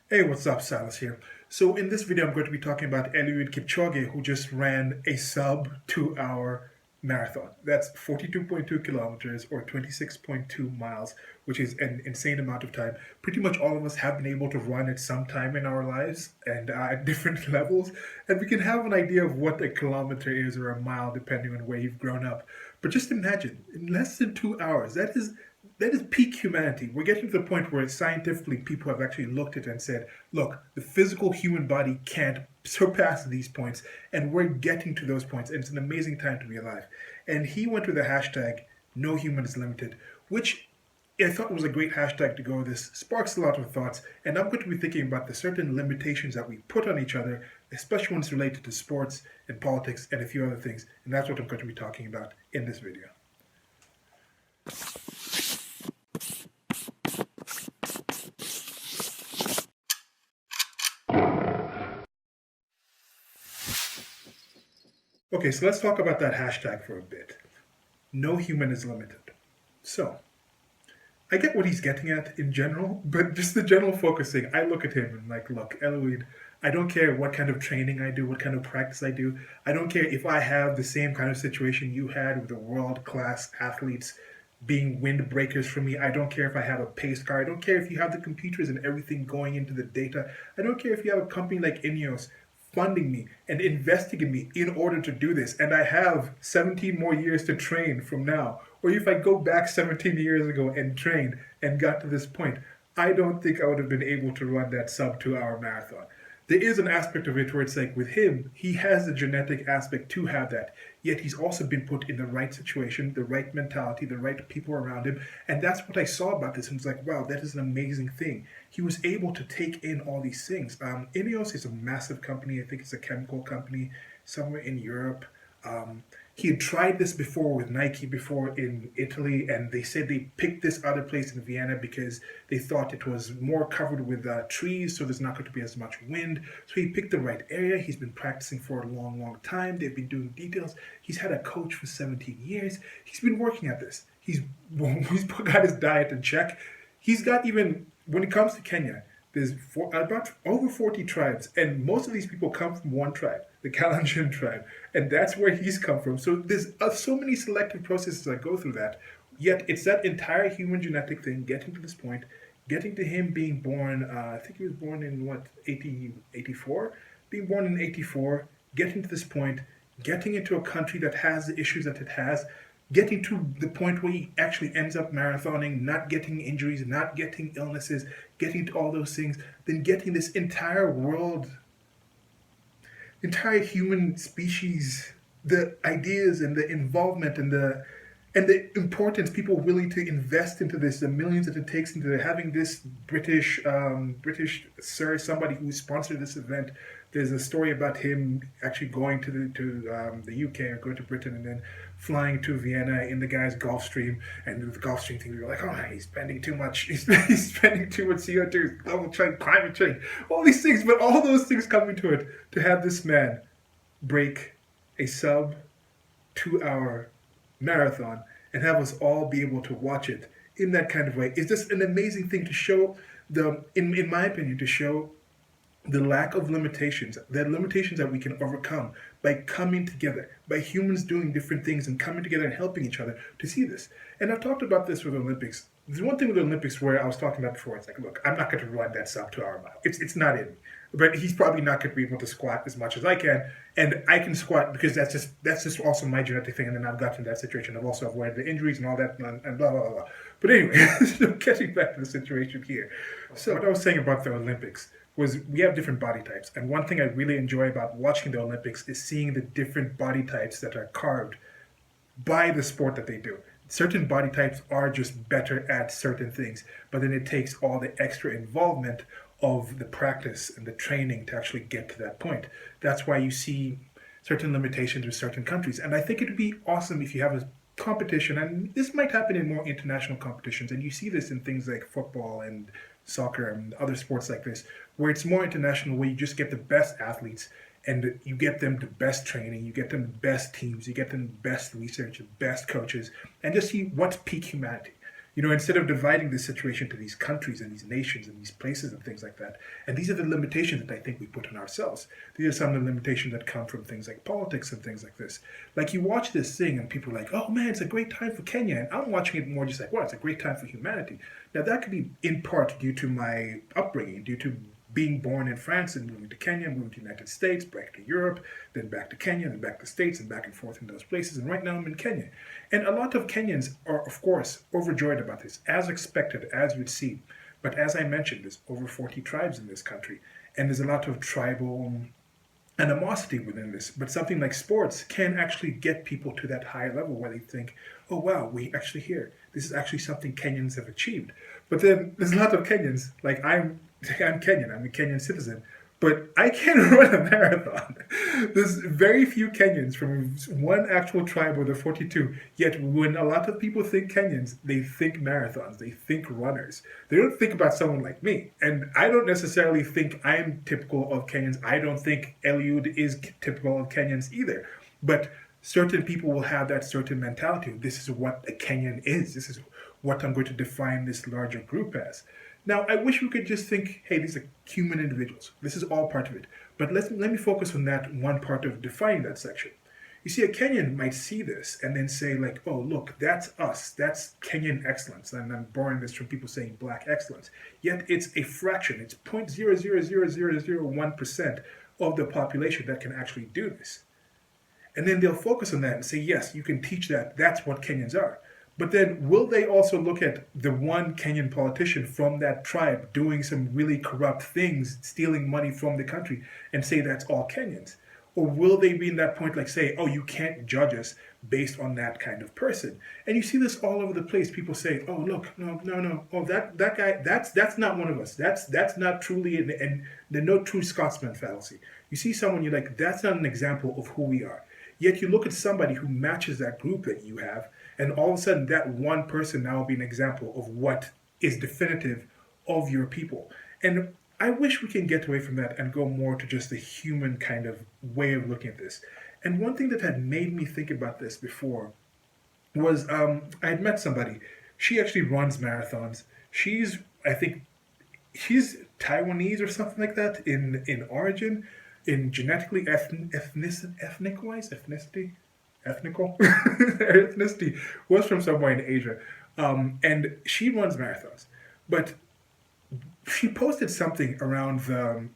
Hey, what's up? Silas here. So in this video, I'm going to be talking about Eliud Kipchoge, who just ran a sub 2 hour marathon. That's 42.2 kilometers or 26.2 miles, which is an insane amount of time. Pretty much all of us have been able to run at some time in our lives and at different levels, and we can have an idea of what a kilometer is or a mile depending on where you've grown up. But just imagine, in less than 2 hours, that is peak humanity. We're getting to the point where scientifically people have actually looked at it and said, look, the physical human body can't surpass these points, and we're getting to those points, and it's an amazing time to be alive. And he went with the hashtag no human is limited, which I thought was a great hashtag to go with this, sparks a lot of thoughts, and I'm going to be thinking about the certain limitations that we put on each other, especially when it's related to sports and politics and a few other things, and that's what I'm going to be talking about in this video. Okay, so let's talk about that hashtag for a bit. No human is limited. So, I get what he's getting at in general, but just the general focusing, I look at him and like, look, Eloise, I don't care what kind of training I do, what kind of practice I do. I don't care if I have the same kind of situation you had with the world-class athletes being windbreakers for me. I don't care if I have a pace car. I don't care if you have the computers and everything going into the data. I don't care if you have a company like Ineos funding me and investing in me in order to do this. And I have 17 more years to train from now. Or if I go back 17 years ago and trained and got to this point, I don't think I would have been able to run that sub 2 hour marathon. There is an aspect of it where it's like with him, he has the genetic aspect to have that. Yet he's also been put in the right situation, the right mentality, the right people around him. And that's what I saw about this. And it's like, wow, that is an amazing thing. He was able to take in all these things. Ineos is a massive company. I think it's a chemical company somewhere in Europe. He had tried this before with Nike before in Italy, and they said they picked this other place in Vienna because they thought it was more covered with trees, so there's not going to be as much wind. So he picked the right area. He's been practicing for a long, long time. They've been doing details. He's had a coach for 17 years. He's been working at this. He's got his diet in check. He's got even, when it comes to Kenya, there's about over 40 tribes, and most of these people come from one tribe, the Kalenjin tribe, and that's where he's come from. So there's so many selective processes that go through that. Yet it's that entire human genetic thing getting to this point, getting to him being born. I think he was born in what 84, being born in 84, getting to this point, getting into a country that has the issues that it has, getting to the point where he actually ends up marathoning, not getting injuries, not getting illnesses, getting to all those things, then getting this entire world, entire human species, the ideas and the involvement and the importance people willing to invest into this, the millions that it takes into having this British sir, somebody who sponsored this event. There's a story about him actually going to the UK or going to Britain and then flying to Vienna in the guy's Gulfstream, and the Gulfstream thing, we were like, oh, he's spending too much. He's spending too much CO2, global change, climate change, all these things. But all those things coming to it to have this man break a sub 2 hour marathon and have us all be able to watch it in that kind of way is just an amazing thing to show in my opinion, to show the lack of limitations, the limitations that we can overcome by coming together, by humans doing different things and coming together and helping each other to see this. And I've talked about this with the Olympics. There's one thing with the Olympics where I was talking about before. It's like, look, I'm not going to run that sub 2 hour mile. It's not in me. But he's probably not going to be able to squat as much as I can, and I can squat because that's just also my genetic thing. And then I've gotten to that situation. I've also avoided the injuries and all that, and blah blah blah. But anyway, getting back to the situation here. So what I was saying about the Olympics was we have different body types, and one thing I really enjoy about watching the Olympics is seeing the different body types that are carved by the sport that they do. Certain body types are just better at certain things, but then it takes all the extra involvement of the practice and the training to actually get to that point. That's why you see certain limitations with certain countries. And I think it would be awesome if you have a competition, and this might happen in more international competitions, and you see this in things like football and soccer and other sports like this, where it's more international, where you just get the best athletes and you get them the best training, you get them the best teams, you get them the best research, the best coaches, and just see what's peak humanity. Instead of dividing the situation to these countries and these nations and these places and things like that. And these are the limitations that I think we put on ourselves. These are some of the limitations that come from things like politics and things like this. Like you watch this thing and people are like, oh man, it's a great time for Kenya. And I'm watching it more just like, wow, it's a great time for humanity. Now that could be in part due to my upbringing, due to being born in France and moving to Kenya, moving to the United States, back to Europe, then back to Kenya, then back to the States, and back and forth in those places. And right now I'm in Kenya. And a lot of Kenyans are, of course, overjoyed about this, as expected, as you'd see. But as I mentioned, there's over 40 tribes in this country, and there's a lot of tribal animosity within this. But something like sports can actually get people to that high level where they think, oh wow, we actually here. This is actually something Kenyans have achieved. But then there's a lot of Kenyans, like I'm Kenyan, I'm a Kenyan citizen, but I can't run a marathon. There's very few Kenyans from one actual tribe of the 42, yet when a lot of people think Kenyans, they think marathons, they think runners. They don't think about someone like me. And I don't necessarily think I'm typical of Kenyans. I don't think Eliud is typical of Kenyans either. But certain people will have that certain mentality. This is what a Kenyan is. This is what I'm going to define this larger group as. Now, I wish we could just think, hey, these are human individuals. This is all part of it. But let me focus on that one part of defining that section. You see, a Kenyan might see this and then say, like, oh, look, that's us. That's Kenyan excellence. And I'm borrowing this from people saying black excellence. Yet it's a fraction. It's 0.0000001% of the population that can actually do this. And then they'll focus on that and say, yes, you can teach that. That's what Kenyans are. But then will they also look at the one Kenyan politician from that tribe doing some really corrupt things, stealing money from the country, and say that's all Kenyans? Or will they be in that point like say, oh, you can't judge us based on that kind of person? And you see this all over the place. People say, oh, look, no. Oh, that guy, that's not one of us. That's not truly, and the no true Scotsman fallacy. You see someone, you're like, that's not an example of who we are. Yet you look at somebody who matches that group that you have, and all of a sudden that one person now will be an example of what is definitive of your people. And I wish we can get away from that and go more to just the human kind of way of looking at this. And one thing that had made me think about this before was I had met somebody. She actually runs marathons. I think she's Taiwanese or something like that in origin, in genetically ethnical ethnicity was from somewhere in Asia, and she runs marathons. But she posted something around the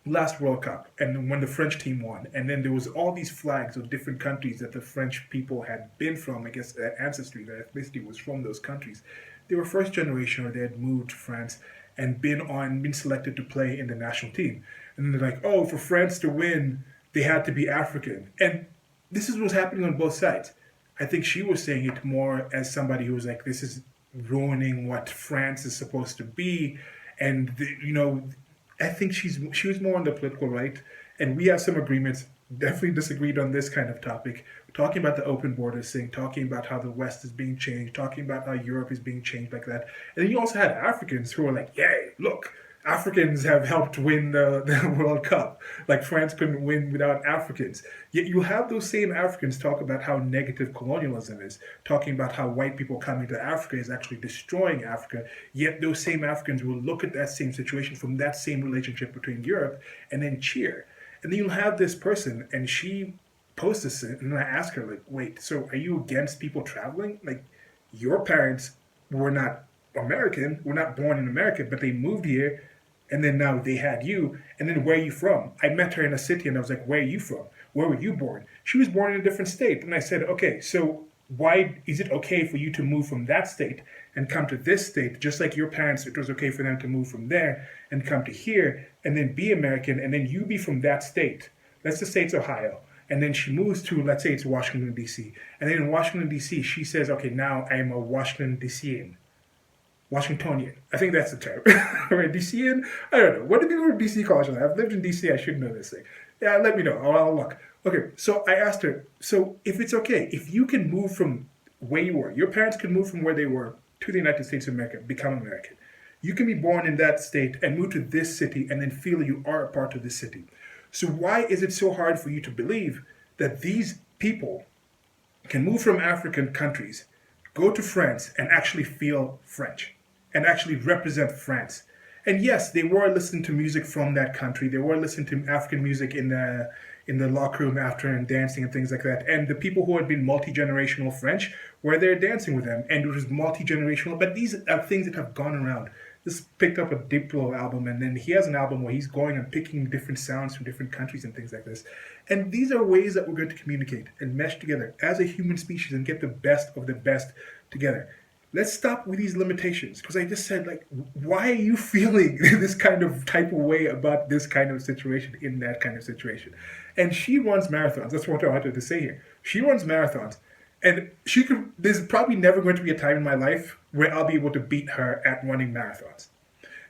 last World Cup, and when the French team won, and then there was all these flags of different countries that the French people had been from. I guess their ancestry, their ethnicity was from those countries. They were first generation, or they had moved to France and been selected to play in the national team. And they're like, oh, for France to win, they had to be African. And this is what's happening on both sides. I think she was saying it more as somebody who was like, this is ruining what France is supposed to be. And, I think she was more on the political right. And we have some agreements, definitely disagreed on this kind of topic, talking about the open borders thing, talking about how the West is being changed, talking about how Europe is being changed like that. And then you also had Africans who were like, yay, look, Africans have helped win the World Cup. Like France couldn't win without Africans. Yet you have those same Africans talk about how negative colonialism is, talking about how white people coming to Africa is actually destroying Africa. Yet those same Africans will look at that same situation from that same relationship between Europe and then cheer. And then you'll have this person, and she posts this, and then I ask her, like, wait, so are you against people traveling? Like, your parents were not American, were not born in America, but they moved here, and then now they had you, and then where are you from? I met her in a city, and I was like, where are you from? Where were you born? She was born in a different state. And I said, okay, so why is it okay for you to move from that state and come to this state, just like your parents, it was okay for them to move from there and come to here and then be American, and then you be from that state. Let's just say it's Ohio. And then she moves to, let's say it's Washington, D.C. And then in Washington, D.C., she says, okay, now I am a Washington, D.C.ian. Washingtonian. I think that's the term. Right, D.C.ian? I don't know. What do people from D.C. call each other? I've lived in D.C., I should know this thing. Yeah, let me know. I'll look. Okay, so I asked her, so if it's okay, if you can move from where you were, your parents can move from where they were to the United States of America, become American. You can be born in that state and move to this city and then feel you are a part of this city. So why is it so hard for you to believe that these people can move from African countries, go to France and actually feel French and actually represent France. And yes, they were listening to music from that country. They were listening to African music in the locker room after and dancing and things like that. And the people who had been multi-generational French were there dancing with them, and it was multi-generational. But these are things that have gone around. This picked up a Diplo album, and then he has an album where he's going and picking different sounds from different countries and things like this. And these are ways that we're going to communicate and mesh together as a human species and get the best of the best together. Let's stop with these limitations, because I just said, like, why are you feeling this kind of type of way about this kind of situation in that kind of situation? And she runs marathons. That's what I wanted to say here. She runs marathons, and there's probably never going to be a time in my life where I'll be able to beat her at running marathons.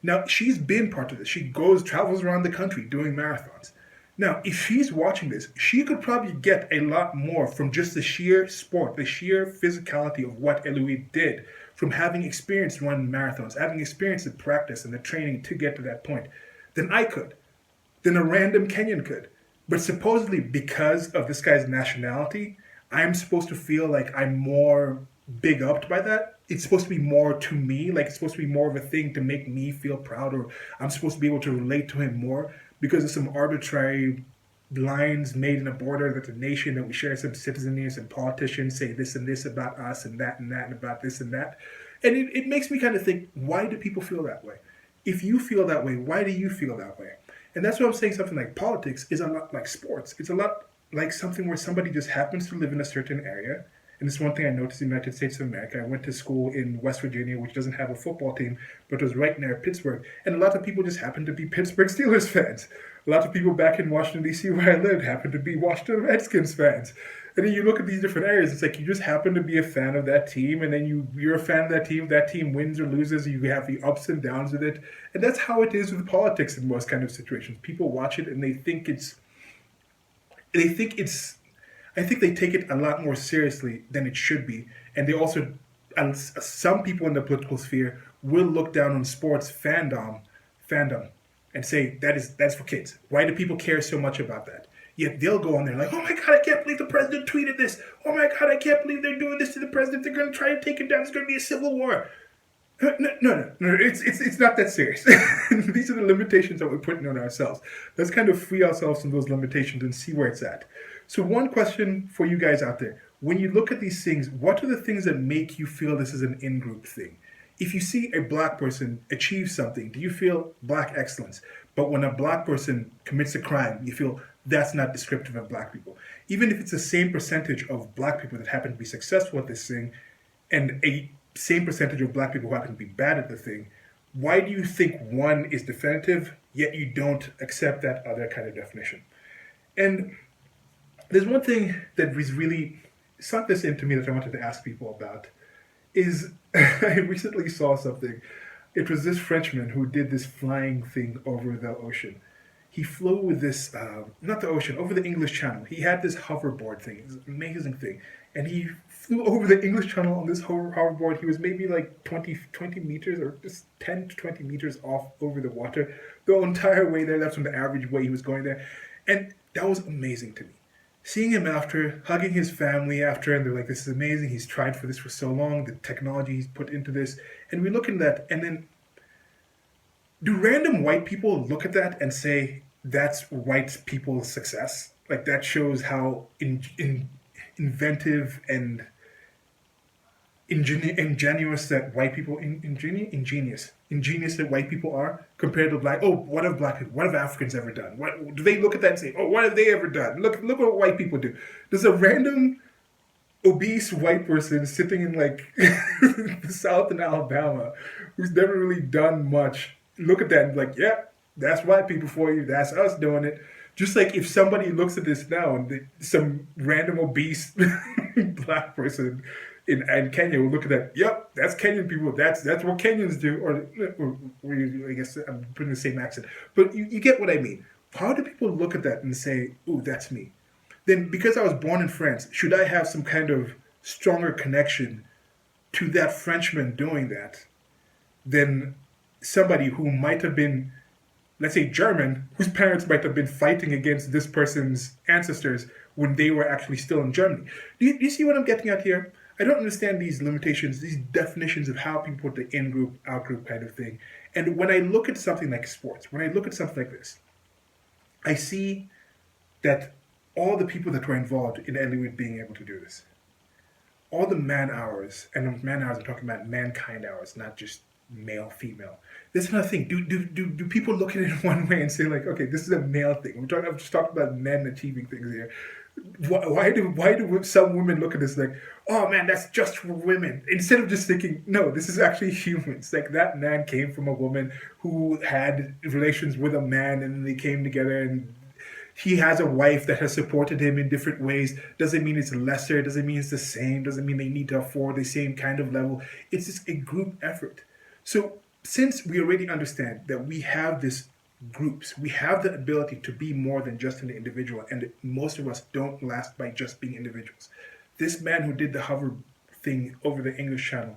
Now, she's been part of this. She travels around the country doing marathons. Now, if she's watching this, she could probably get a lot more from just the sheer sport, the sheer physicality of what Eliud did, from having experienced running marathons, having experienced the practice and the training to get to that point, than I could, than a random Kenyan could. But supposedly, because of this guy's nationality, I'm supposed to feel like I'm more big upped by that. It's supposed to be more to me, like it's supposed to be more of a thing to make me feel proud, or I'm supposed to be able to relate to him more because of some arbitrary lines made in a border that the nation that we share some citizenry and politicians say this and this about us and that and about this and that. And it makes me kind of think, why do people feel that way? If you feel that way, why do you feel that way? And that's what I'm saying. Something like politics is a lot like sports. It's a lot like something where somebody just happens to live in a certain area. And it's one thing I noticed in the United States of America. I went to school in West Virginia, which doesn't have a football team, but it was right near Pittsburgh. And a lot of people just happen to be Pittsburgh Steelers fans. A lot of people back in Washington, D.C., where I lived, happen to be Washington Redskins fans. And then you look at these different areas, it's like you just happen to be a fan of that team, and then you're a fan of that team wins or loses, you have the ups and downs with it. And that's how it is with politics in most kind of situations. People watch it and I think they take it a lot more seriously than it should be. And they also, and some people in the political sphere will look down on sports fandom and say that's for kids. Why do people care so much about that? Yet they'll go on there like, oh my God, I can't believe the president tweeted this. Oh my God, I can't believe they're doing this to the president. They're going to try to take him down. It's going to be a civil war. No. It's not that serious. These are the limitations that we're putting on ourselves. Let's kind of free ourselves from those limitations and see where it's at. So one question for you guys out there. When you look at these things, what are the things that make you feel this is an in-group thing? If you see a black person achieve something, do you feel black excellence? But when a black person commits a crime, you feel that's not descriptive of black people. Even if it's the same percentage of black people that happen to be successful at this thing and a same percentage of black people who happen to be bad at the thing, why do you think one is definitive, yet you don't accept that other kind of definition? And there's one thing that was really sunk this into me that I wanted to ask people about is I recently saw something. It was this Frenchman who did this flying thing over the ocean. He flew with this, not the ocean, over the English Channel. He had this hoverboard thing. It was an amazing thing. And he flew over the English Channel on this hoverboard. He was maybe like 20 meters or just 10 to 20 meters off over the water the entire way there. That's from the average way he was going there. And that was amazing to me. Seeing him after, hugging his family after, and they're like, this is amazing. He's tried for this for so long. The technology he's put into this. And we look at that, and then do random white people look at that and say, that's white people's success? Like, that shows how inventive and ingenious that white people, ingenious that white people are compared to black. Oh, what have black people, what have Africans ever done? What do they look at that and say, oh, what have they ever done? Look what white people do. There's a random obese white person sitting in like the South in Alabama who's never really done much. Look at that and be like, yeah, that's white people for you. That's us doing it. Just like if somebody looks at this now and some random obese black person in Kenya will look at that, yep, that's Kenyan people. That's what Kenyans do. Or I guess I'm putting the same accent. But you get what I mean. How do people look at that and say, ooh, that's me? Then because I was born in France, should I have some kind of stronger connection to that Frenchman doing that than somebody who might have been, let's say, German, whose parents might have been fighting against this person's ancestors when they were actually still in Germany? Do you see what I'm getting at here? I don't understand these limitations, these definitions of how people put the in group, out group kind of thing. And when I look at something like sports, when I look at something like this, I see that all the people that were involved in Eliud being able to do this, all the man hours, and man hours, I'm talking about mankind hours, not just male, female. This is another thing. Do people look at it in one way and say like, okay, this is a male thing? I'm just talking about men achieving things here. Why do some women look at this like, oh man, that's just for women, instead of just thinking, no, this is actually humans. Like that man came from a woman who had relations with a man, and they came together, and he has a wife that has supported him in different ways. Doesn't mean it's lesser, doesn't mean it's the same, doesn't mean they need to afford the same kind of level. It's just a group effort. So since we already understand that we have this groups, we have the ability to be more than just an individual, and most of us don't last by just being individuals. This man who did the hover thing over the English Channel,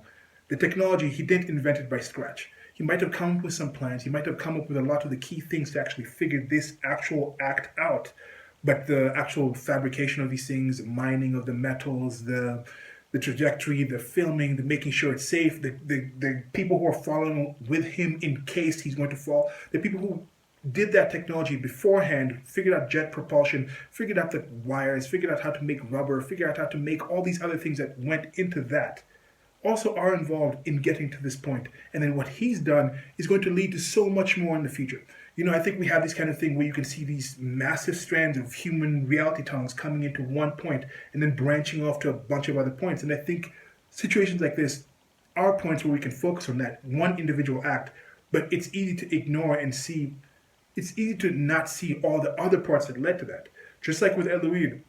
the technology, he didn't invent it by scratch. He might have come up with some plans. He might have come up with a lot of the key things to actually figure this actual act out. But the actual fabrication of these things, mining of the metals, the trajectory, the filming, the making sure it's safe, the people who are following with him in case he's going to fall, the people who did that technology beforehand, figured out jet propulsion, figured out the wires, figured out how to make rubber, figured out how to make all these other things that went into that, also are involved in getting to this point. And then what he's done is going to lead to so much more in the future. You know, I think we have this kind of thing where you can see these massive strands of human reality tunnels coming into one point and then branching off to a bunch of other points. And I think situations like this are points where we can focus on that one individual act, but it's easy to ignore and see, it's easy to not see all the other parts that led to that. Just like with Eliud,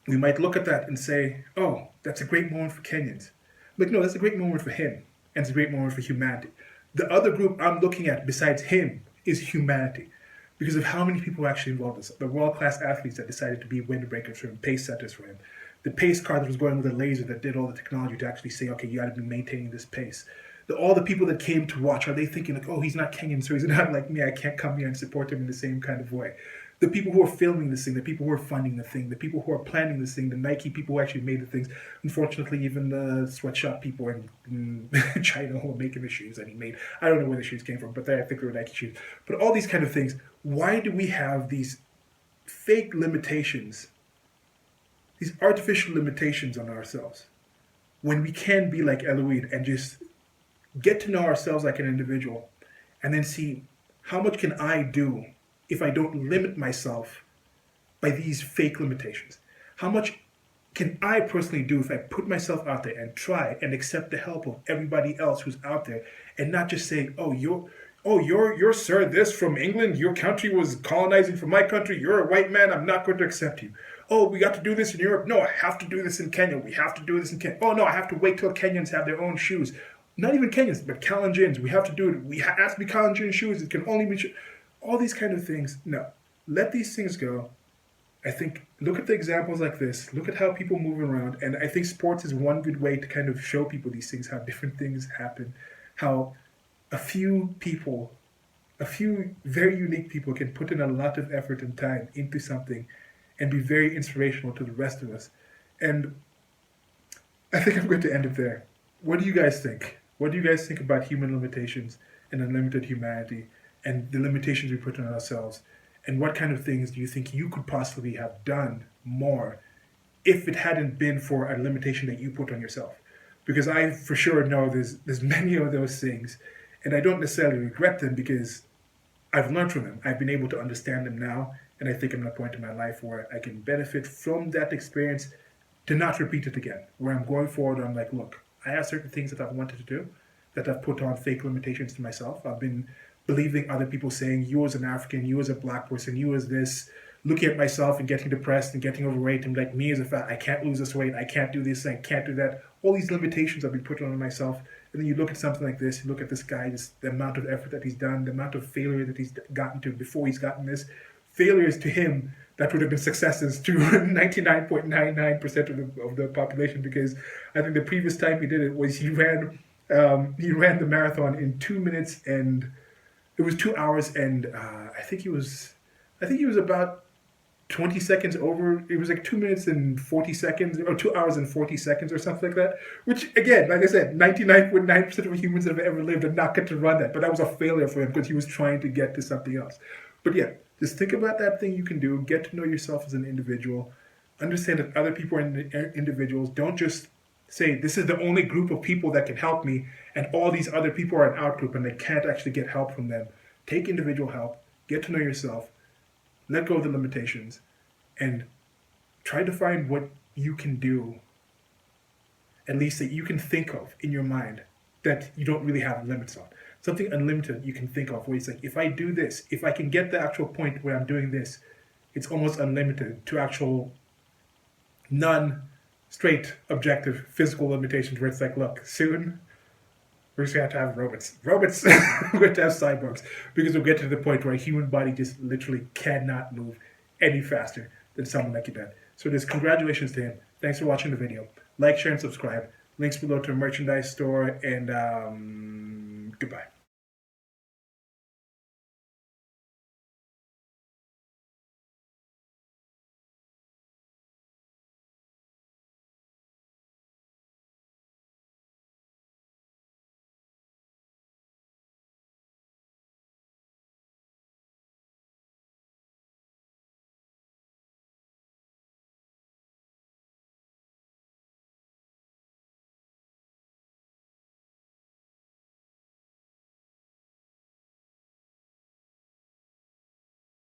we might look at that and say, oh, that's a great moment for Kenyans. But no, that's a great moment for him, and it's a great moment for humanity. The other group I'm looking at besides him is humanity, because of how many people were actually involved in this. The world-class athletes that decided to be windbreakers for him, pace setters for him. The pace car that was going with a laser that did all the technology to actually say, okay, you got to be maintaining this pace. All the people that came to watch, are they thinking like, oh, he's not Kenyan, so he's not like me, I can't come here and support him in the same kind of way? The people who are filming this thing, the people who are funding the thing, the people who are planning this thing, the Nike people who actually made the things. Unfortunately, even the sweatshop people in China who are making the shoes that he made. I don't know where the shoes came from, but I think they were Nike shoes. But all these kind of things, why do we have these fake limitations, these artificial limitations on ourselves, when we can be like Eliud and just get to know ourselves like an individual and then see how much can I do if I don't limit myself by these fake limitations? How much can I personally do if I put myself out there and try and accept the help of everybody else who's out there, and not just say, oh, you're Sir this from England, your country was colonizing from my country, you're a white man, I'm not going to accept you. Oh, we got to do this in Europe. No, I have to do this in Kenya. We have to do this in Kenya. Oh no, I have to wait till Kenyans have their own shoes. Not even Kenyans, but Kalenjins. We have to do it. We have to be Kalenjin shoes. It can only be all these kind of things. No, let these things go. I think look at the examples like this. Look at how people move around, and I think sports is one good way to kind of show people these things, how different things happen, how a few people, a few very unique people can put in a lot of effort and time into something and be very inspirational to the rest of us. And I think I'm going to end it there. What do you guys think? What do you guys think about human limitations and unlimited humanity and the limitations we put on ourselves? And what kind of things do you think you could possibly have done more if it hadn't been for a limitation that you put on yourself? Because I for sure know there's many of those things, and I don't necessarily regret them because I've learned from them. I've been able to understand them now, and I think I'm at a point in my life where I can benefit from that experience to not repeat it again. Where I'm going forward, I'm like, look, I have certain things that I've wanted to do, that I've put on fake limitations to myself. I've been believing other people saying, you as an African, you as a black person, you as this, looking at myself and getting depressed and getting overweight, and like me as a fat, I can't lose this weight, I can't do this, I can't do that. All these limitations I've been putting on myself. And then you look at something like this, you look at this guy, the amount of effort that he's done, the amount of failure that he's gotten to before he's gotten this. Failures to him that would have been successes to 99.99% of the population, because I think the previous time he did it was he ran the marathon in 2 minutes, and it was 2 hours, and I think he was about 20 seconds over. It was like 2 minutes and 40 seconds, or 2 hours and 40 seconds, or something like that. Which, again, like I said, 99.9% of humans that have ever lived did not get to run that. But that was a failure for him because he was trying to get to something else. But yeah, just think about that thing you can do. Get to know yourself as an individual. Understand that other people are individuals. Don't just say, this is the only group of people that can help me, and all these other people are an out group and they can't actually get help from them. Take individual help. Get to know yourself. Let go of the limitations and try to find what you can do, at least that you can think of in your mind, that you don't really have limits on. Something unlimited you can think of where it's like, if I do this, if I can get the actual point where I'm doing this, it's almost unlimited to actual non-straight objective physical limitations where it's like, look, soon we're just going to have robots. We're going to have cyborgs, because we'll get to the point where a human body just literally cannot move any faster than someone like you did. So just congratulations to him. Thanks for watching the video. Like, share, and subscribe. Links below to a merchandise store, and goodbye.